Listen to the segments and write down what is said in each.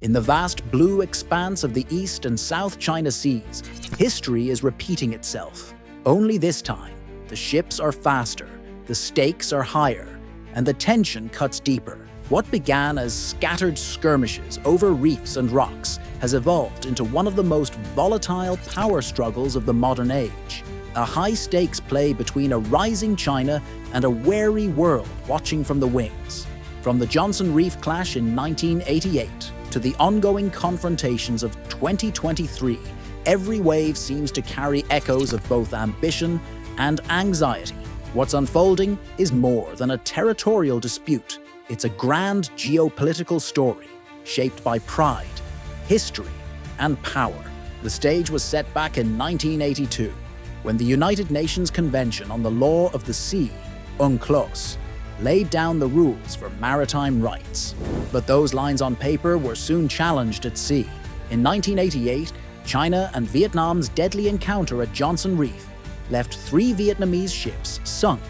In the vast blue expanse of the East and South China Seas, history is repeating itself. Only this time, the ships are faster, the stakes are higher, and the tension cuts deeper. What began as scattered skirmishes over reefs and rocks has evolved into one of the most volatile power struggles of the modern age. A high-stakes play between a rising China and a wary world watching from the wings. From the Johnson Reef clash in 1988 to the ongoing confrontations of 2023, every wave seems to carry echoes of both ambition and anxiety. What's unfolding is more than a territorial dispute. It's a grand geopolitical story, shaped by pride, history, and power. The stage was set back in 1982, when the United Nations Convention on the Law of the Sea, UNCLOS, laid down the rules for maritime rights. But those lines on paper were soon challenged at sea. In 1988, China and Vietnam's deadly encounter at Johnson Reef left 3 Vietnamese ships sunk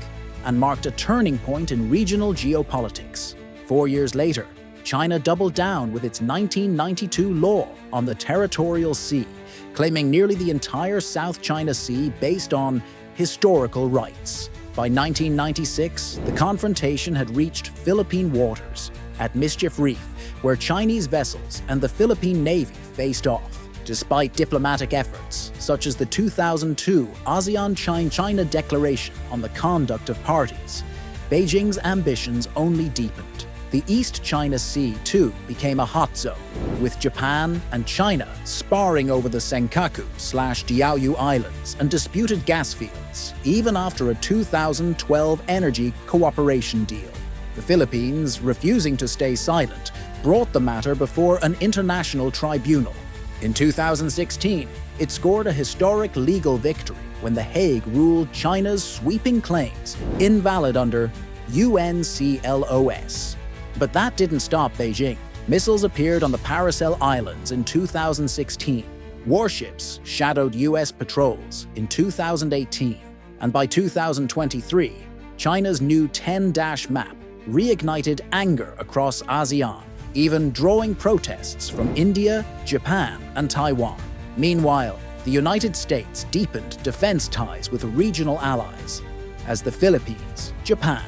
and marked a turning point in regional geopolitics. 4 years later, China doubled down with its 1992 law on the territorial sea, claiming nearly the entire South China Sea based on historical rights. By 1996, the confrontation had reached Philippine waters at Mischief Reef, where Chinese vessels and the Philippine Navy faced off. Despite diplomatic efforts, such as the 2002 ASEAN-China Declaration on the Conduct of Parties, Beijing's ambitions only deepened. The East China Sea, too, became a hot zone, with Japan and China sparring over the Senkaku/Diaoyu Islands and disputed gas fields, even after a 2012 energy cooperation deal. The Philippines, refusing to stay silent, brought the matter before an international tribunal. In 2016, it scored a historic legal victory when The Hague ruled China's sweeping claims invalid under UNCLOS. But that didn't stop Beijing. Missiles appeared on the Paracel Islands in 2016. Warships shadowed US patrols in 2018. And by 2023, China's new 10-dash map reignited anger across ASEAN, even drawing protests from India, Japan, and Taiwan. Meanwhile, the United States deepened defense ties with regional allies, as the Philippines, Japan,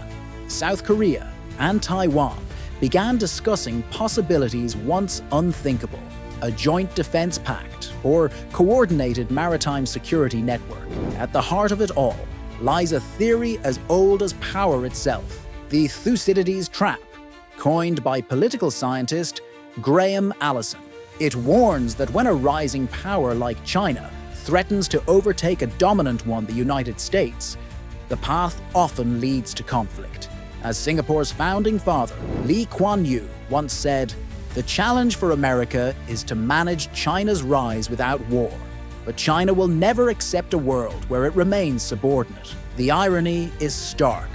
South Korea, and Taiwan began discussing possibilities once unthinkable: a joint defense pact or coordinated maritime security network. At the heart of it all lies a theory as old as power itself, the Thucydides Trap, coined by political scientist Graham Allison. It warns that when a rising power like China threatens to overtake a dominant one, the United States, the path often leads to conflict. As Singapore's founding father, Lee Kuan Yew, once said, "The challenge for America is to manage China's rise without war. But China will never accept a world where it remains subordinate." The irony is stark.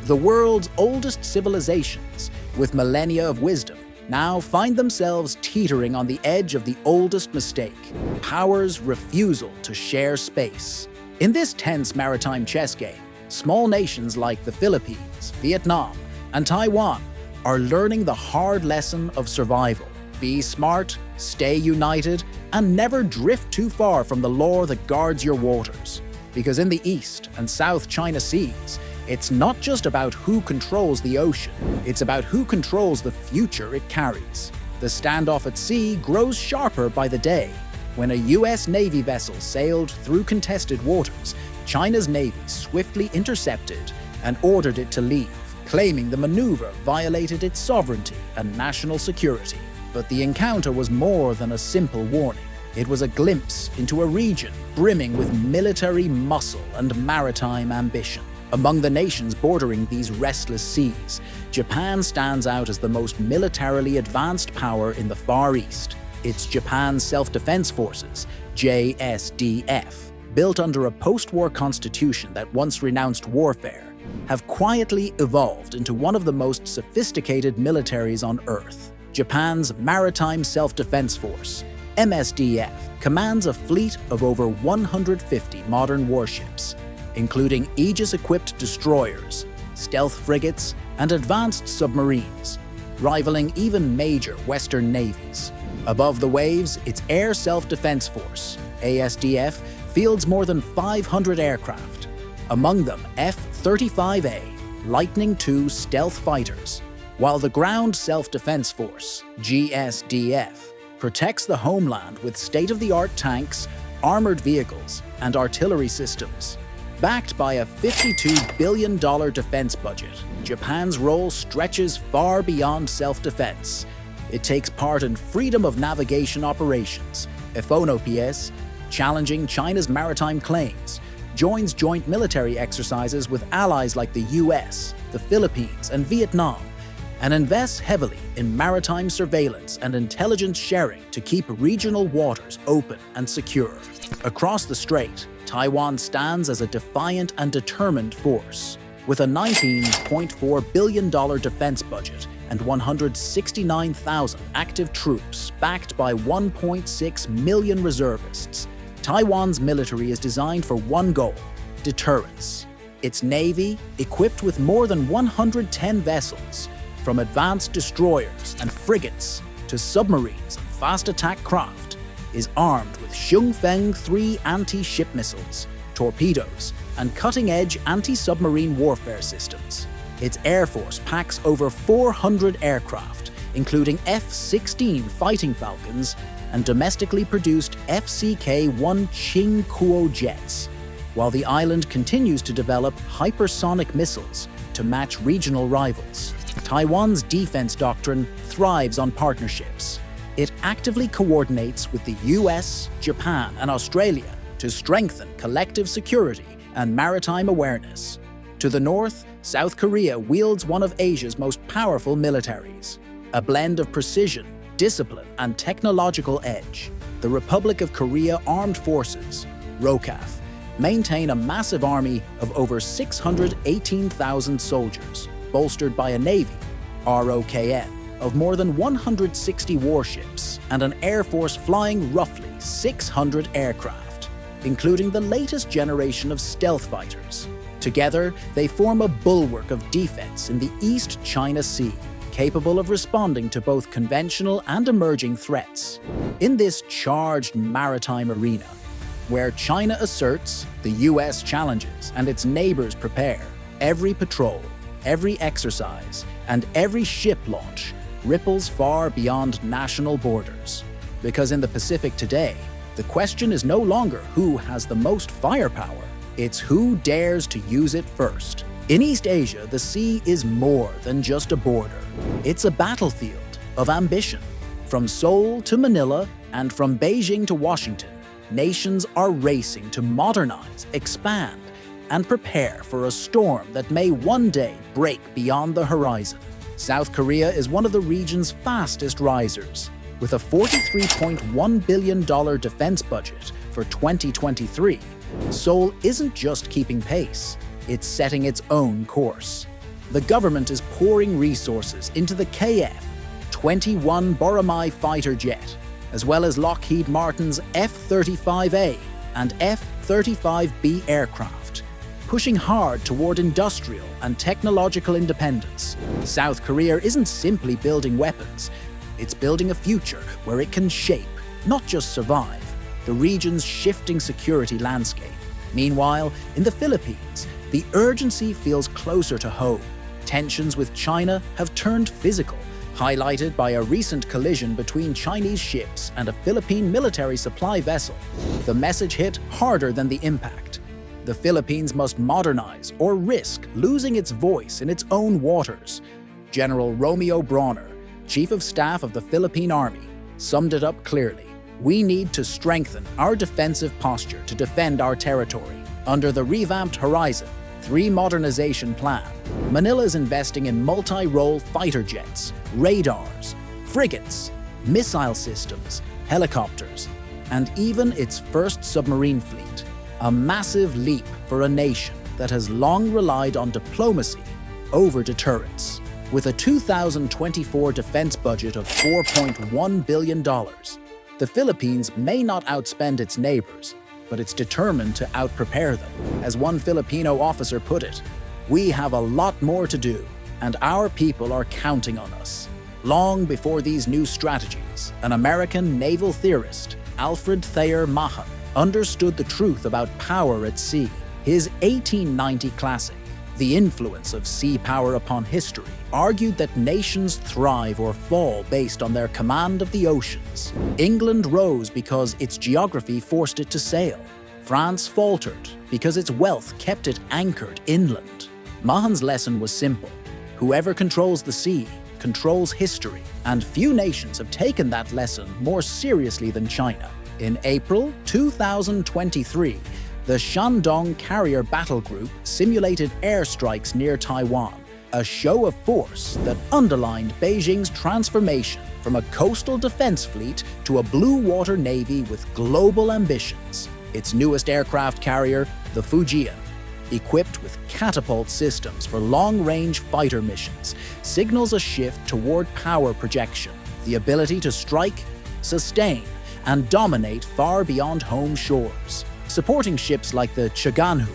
The world's oldest civilizations, with millennia of wisdom, now find themselves teetering on the edge of the oldest mistake: power's refusal to share space. In this tense maritime chess game, small nations like the Philippines, Vietnam, and Taiwan are learning the hard lesson of survival. Be smart, stay united, and never drift too far from the law that guards your waters. Because in the East and South China Seas, it's not just about who controls the ocean, it's about who controls the future it carries. The standoff at sea grows sharper by the day. When a US Navy vessel sailed through contested waters, China's Navy swiftly intercepted and ordered it to leave, claiming the maneuver violated its sovereignty and national security. But the encounter was more than a simple warning. It was a glimpse into a region brimming with military muscle and maritime ambition. Among the nations bordering these restless seas, Japan stands out as the most militarily advanced power in the Far East. It's Japan's Self-Defense Forces, JSDF, built under a post-war constitution that once renounced warfare, have quietly evolved into one of the most sophisticated militaries on Earth. Japan's Maritime Self-Defense Force, MSDF, commands a fleet of over 150 modern warships, including Aegis-equipped destroyers, stealth frigates, and advanced submarines, rivaling even major Western navies. Above the waves, its Air Self-Defense Force, ASDF, fields more than 500 aircraft. Among them, F-35A, Lightning II stealth fighters, while the Ground Self-Defense Force, GSDF, protects the homeland with state-of-the-art tanks, armored vehicles, and artillery systems. Backed by a $52 billion defense budget, Japan's role stretches far beyond self-defense. It takes part in freedom of navigation operations, FONOPS, challenging China's maritime claims, joins joint military exercises with allies like the US, the Philippines, and Vietnam, and invests heavily in maritime surveillance and intelligence sharing to keep regional waters open and secure. Across the strait, Taiwan stands as a defiant and determined force. With a $19.4 billion defense budget and 169,000 active troops backed by 1.6 million reservists, Taiwan's military is designed for one goal: deterrence. Its navy, equipped with more than 110 vessels, from advanced destroyers and frigates to submarines and fast attack craft, is armed with Xiongfeng 3 anti-ship missiles, torpedoes, and cutting-edge anti-submarine warfare systems. Its air force packs over 400 aircraft, including F-16 Fighting Falcons and domestically produced FCK-1 Qingkuo jets, while the island continues to develop hypersonic missiles to match regional rivals. Taiwan's defense doctrine thrives on partnerships. It actively coordinates with the US, Japan, and Australia to strengthen collective security and maritime awareness. To the north, South Korea wields one of Asia's most powerful militaries. A blend of precision, discipline, and technological edge, the Republic of Korea Armed Forces, ROKAF, maintain a massive army of over 618,000 soldiers, bolstered by a navy, ROKN, of more than 160 warships and an air force flying roughly 600 aircraft, including the latest generation of stealth fighters. Together, they form a bulwark of defense in the East China Sea, capable of responding to both conventional and emerging threats. In this charged maritime arena, where China asserts, the US challenges, and its neighbors prepare, every patrol, every exercise, and every ship launch ripples far beyond national borders. Because in the Pacific today, the question is no longer who has the most firepower, it's who dares to use it first. In East Asia, the sea is more than just a border. It's a battlefield of ambition. From Seoul to Manila and from Beijing to Washington, nations are racing to modernize, expand, and prepare for a storm that may one day break beyond the horizon. South Korea is one of the region's fastest risers. With a $43.1 billion defense budget for 2023, Seoul isn't just keeping pace, it's setting its own course. The government is pouring resources into the KF-21 Boramae fighter jet, as well as Lockheed Martin's F-35A and F-35B aircraft, pushing hard toward industrial and technological independence. South Korea isn't simply building weapons, it's building a future where it can shape, not just survive, the region's shifting security landscape. Meanwhile, in the Philippines, the urgency feels closer to home. Tensions with China have turned physical, highlighted by a recent collision between Chinese ships and a Philippine military supply vessel. The message hit harder than the impact. The Philippines must modernize or risk losing its voice in its own waters. General Romeo Brawner, Chief of Staff of the Philippine Army, summed it up clearly. We need to strengthen our defensive posture to defend our territory. Under the revamped Horizon 3 modernization plan, Manila is investing in multi-role fighter jets, radars, frigates, missile systems, helicopters, and even its first submarine fleet. A massive leap for a nation that has long relied on diplomacy over deterrence. With a 2024 defense budget of $4.1 billion, the Philippines may not outspend its neighbors, but it's determined to outprepare them. As one Filipino officer put it, "We have a lot more to do, and our people are counting on us." Long before these new strategies, an American naval theorist, Alfred Thayer Mahan, understood the truth about power at sea. His 1890 classic, The Influence of Sea Power Upon History, argued that nations thrive or fall based on their command of the oceans. England rose because its geography forced it to sail. France faltered because its wealth kept it anchored inland. Mahan's lesson was simple. Whoever controls the sea controls history, and few nations have taken that lesson more seriously than China. In April 2023, the Shandong Carrier Battle Group simulated airstrikes near Taiwan, a show of force that underlined Beijing's transformation from a coastal defense fleet to a blue water navy with global ambitions. Its newest aircraft carrier, the Fujian, equipped with catapult systems for long-range fighter missions, signals a shift toward power projection, the ability to strike, sustain, and dominate far beyond home shores. Supporting ships like the Chaganhu,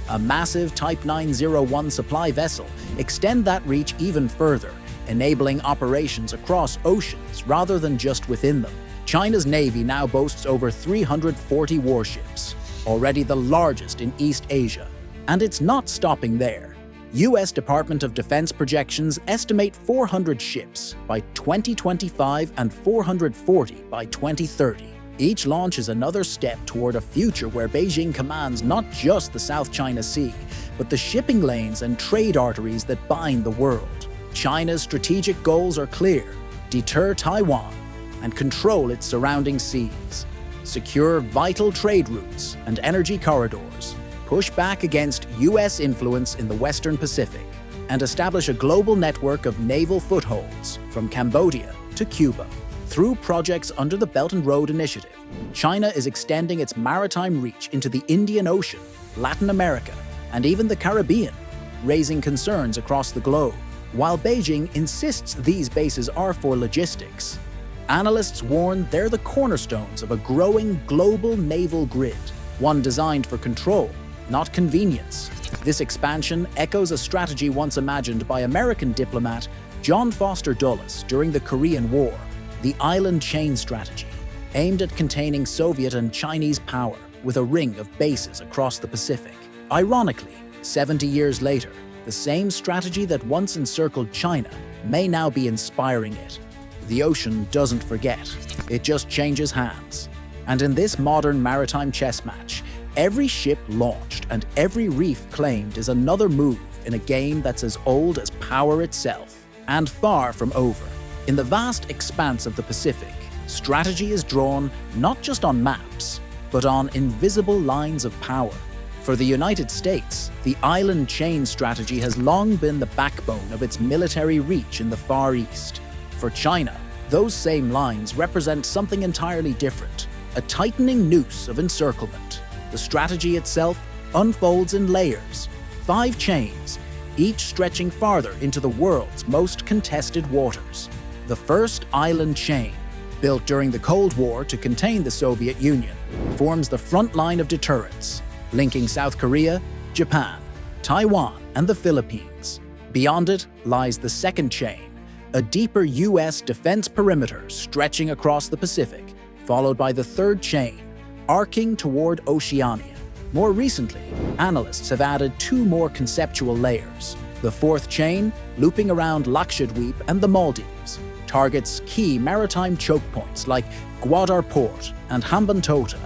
a massive Type 901 supply vessel, extend that reach even further, enabling operations across oceans rather than just within them. China's navy now boasts over 340 warships, already the largest in East Asia. And it's not stopping there. US Department of Defense projections estimate 400 ships by 2025 and 440 by 2030. Each launch is another step toward a future where Beijing commands not just the South China Sea, but the shipping lanes and trade arteries that bind the world. China's strategic goals are clear: deter Taiwan and control its surrounding seas, secure vital trade routes and energy corridors, push back against US influence in the Western Pacific, and establish a global network of naval footholds from Cambodia to Cuba. Through projects under the Belt and Road Initiative, China is extending its maritime reach into the Indian Ocean, Latin America, and even the Caribbean, raising concerns across the globe. While Beijing insists these bases are for logistics, analysts warn they're the cornerstones of a growing global naval grid, one designed for control, not convenience. This expansion echoes a strategy once imagined by American diplomat John Foster Dulles during the Korean War, the island chain strategy, aimed at containing Soviet and Chinese power with a ring of bases across the Pacific. Ironically, 70 years later, the same strategy that once encircled China may now be inspiring it. The ocean doesn't forget, it just changes hands. And in this modern maritime chess match, every ship launched and every reef claimed is another move in a game that's as old as power itself, and far from over. In the vast expanse of the Pacific, strategy is drawn not just on maps, but on invisible lines of power. For the United States, the island chain strategy has long been the backbone of its military reach in the Far East. For China, those same lines represent something entirely different, a tightening noose of encirclement. The strategy itself unfolds in layers, 5 chains, each stretching farther into the world's most contested waters. The first island chain, built during the Cold War to contain the Soviet Union, forms the front line of deterrence, linking South Korea, Japan, Taiwan, and the Philippines. Beyond it lies the second chain, a deeper US defense perimeter stretching across the Pacific, followed by the third chain, arcing toward Oceania. More recently, analysts have added 2 more conceptual layers. The fourth chain, looping around Lakshadweep and the Maldives, targets key maritime choke points like Gwadar Port and Hambantota,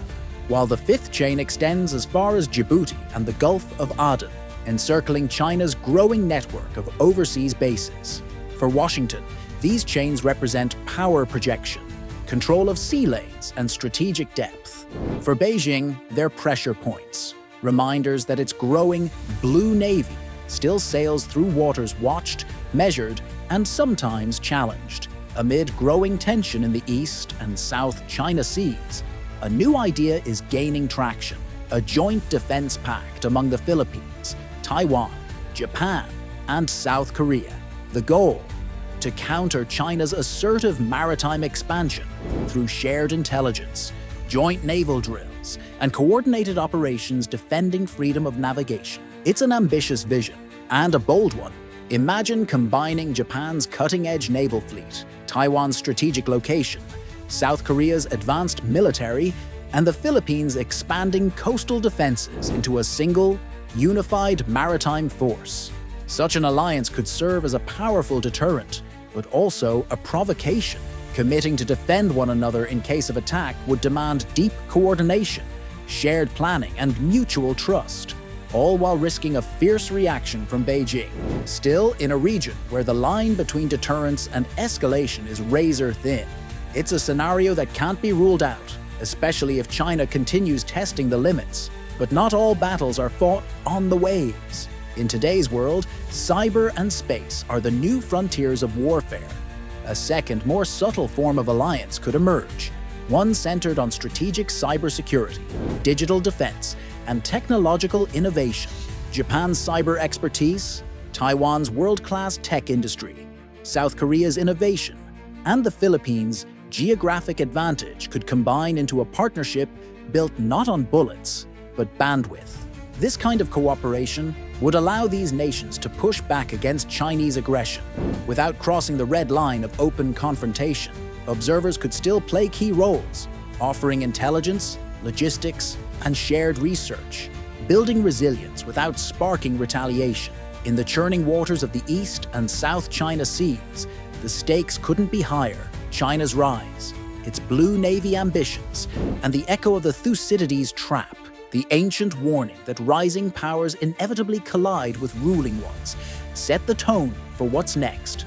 while the fifth chain extends as far as Djibouti and the Gulf of Aden, encircling China's growing network of overseas bases. For Washington, these chains represent power projection, control of sea lanes, and strategic depth. For Beijing, they're pressure points, reminders that its growing Blue Navy still sails through waters watched, measured, and sometimes challenged. Amid growing tension in the East and South China Seas, a new idea is gaining traction: a joint defense pact among the Philippines, Taiwan, Japan, and South Korea. The goal? To counter China's assertive maritime expansion through shared intelligence, joint naval drills, and coordinated operations defending freedom of navigation. It's an ambitious vision, and a bold one. Imagine combining Japan's cutting-edge naval fleet, Taiwan's strategic location, South Korea's advanced military, and the Philippines' expanding coastal defenses into a single, unified maritime force. Such an alliance could serve as a powerful deterrent, but also a provocation. Committing to defend one another in case of attack would demand deep coordination, shared planning, and mutual trust, all while risking a fierce reaction from Beijing. Still, in a region where the line between deterrence and escalation is razor-thin, it's a scenario that can't be ruled out, especially if China continues testing the limits. But not all battles are fought on the waves. In today's world, cyber and space are the new frontiers of warfare. A second, more subtle form of alliance could emerge, one centered on strategic cybersecurity, digital defense, and technological innovation. Japan's cyber expertise, Taiwan's world-class tech industry, South Korea's innovation, and the Philippines' geographic advantage could combine into a partnership built not on bullets, but bandwidth. This kind of cooperation would allow these nations to push back against Chinese aggression. Without crossing the red line of open confrontation, observers could still play key roles, offering intelligence, logistics, and shared research, building resilience without sparking retaliation. In the churning waters of the East and South China Seas, the stakes couldn't be higher. China's rise, its blue navy ambitions, and the echo of the Thucydides Trap, the ancient warning that rising powers inevitably collide with ruling ones, set the tone for what's next.